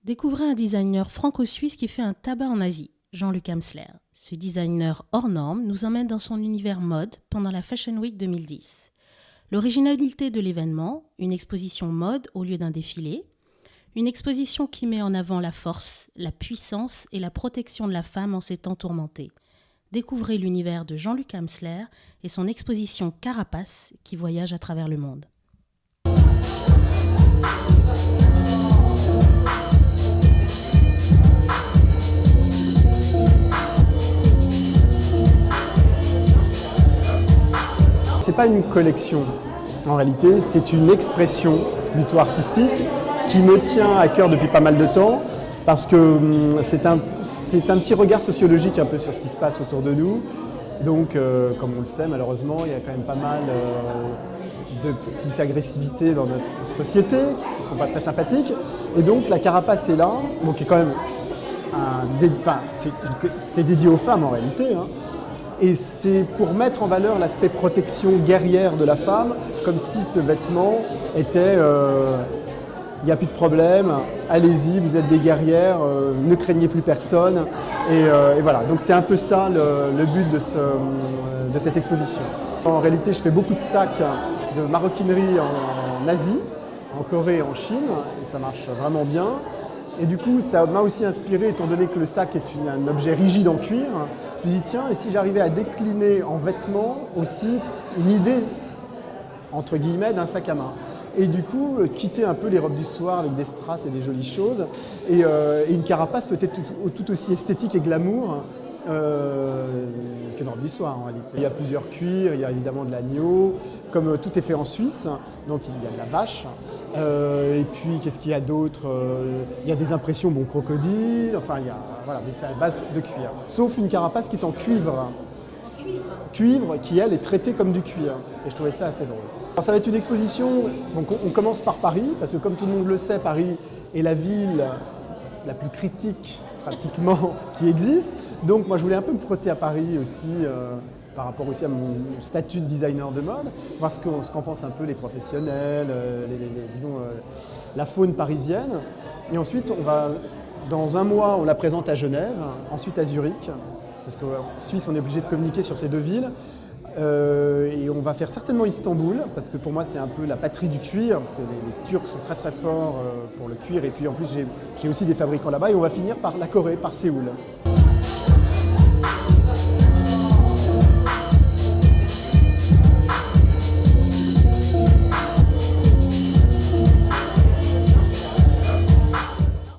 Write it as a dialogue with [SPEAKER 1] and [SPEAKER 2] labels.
[SPEAKER 1] Découvrez un designer franco-suisse qui fait un tabac en Asie, Jean-Luc Amsler. Ce designer hors norme nous emmène dans son univers mode pendant la Fashion Week 2010. L'originalité de l'événement, une exposition mode au lieu d'un défilé, une exposition qui met en avant la force, la puissance et la protection de la femme en ces temps tourmentés. Découvrez l'univers de Jean-Luc Amsler et son exposition Carapace qui voyage à travers le monde.
[SPEAKER 2] C'est pas une collection, en réalité, c'est une expression plutôt artistique qui me tient à cœur depuis pas mal de temps parce que c'est un petit regard sociologique un peu sur ce qui se passe autour de nous. Donc, comme on le sait, malheureusement, il y a quand même pas mal de petites agressivités dans notre société qui ne sont pas très sympathiques. Et donc, la carapace est là, donc qui est quand même c'est dédié aux femmes en réalité. Hein. Et c'est pour mettre en valeur l'aspect protection guerrière de la femme, comme si ce vêtement était il n'y a plus de problème, allez-y, vous êtes des guerrières, ne craignez plus personne. Et voilà, donc c'est un peu ça le but de cette exposition. En réalité, je fais beaucoup de sacs de maroquinerie en Asie, en Corée et en Chine, et ça marche vraiment bien. Et du coup, ça m'a aussi inspiré, étant donné que le sac est un objet rigide en cuir. Je me suis dit, tiens, et si j'arrivais à décliner en vêtements aussi une idée, entre guillemets, d'un sac à main. Et du coup, quitter un peu les robes du soir avec des strass et des jolies choses. Et une carapace peut être tout aussi esthétique et glamour que une robe du soir en réalité. Il y a plusieurs cuirs, il y a évidemment de l'agneau, comme tout est fait en Suisse, donc il y a de la vache. Et puis qu'est-ce qu'il y a d'autre? Il y a des impressions crocodile, enfin il y a, voilà, mais c'est à base de cuir. Sauf une carapace qui est en cuivre. Cuivre qui elle est traitée comme du cuir. Et je trouvais ça assez drôle. Alors, ça va être une exposition, donc on commence par Paris, parce que comme tout le monde le sait, Paris est la ville la plus critique pratiquement qui existe. Donc moi je voulais un peu me frotter à Paris aussi, par rapport aussi à mon statut de designer de mode, voir ce qu'en pensent un peu les professionnels, disons la faune parisienne. Et ensuite dans un mois on la présente à Genève, ensuite à Zurich, parce qu'en Suisse on est obligé de communiquer sur ces deux villes. Et on va faire certainement Istanbul, parce que pour moi c'est un peu la patrie du cuir, parce que les Turcs sont très très forts pour le cuir, et puis en plus j'ai aussi des fabricants là-bas, et on va finir par la Corée, par Séoul.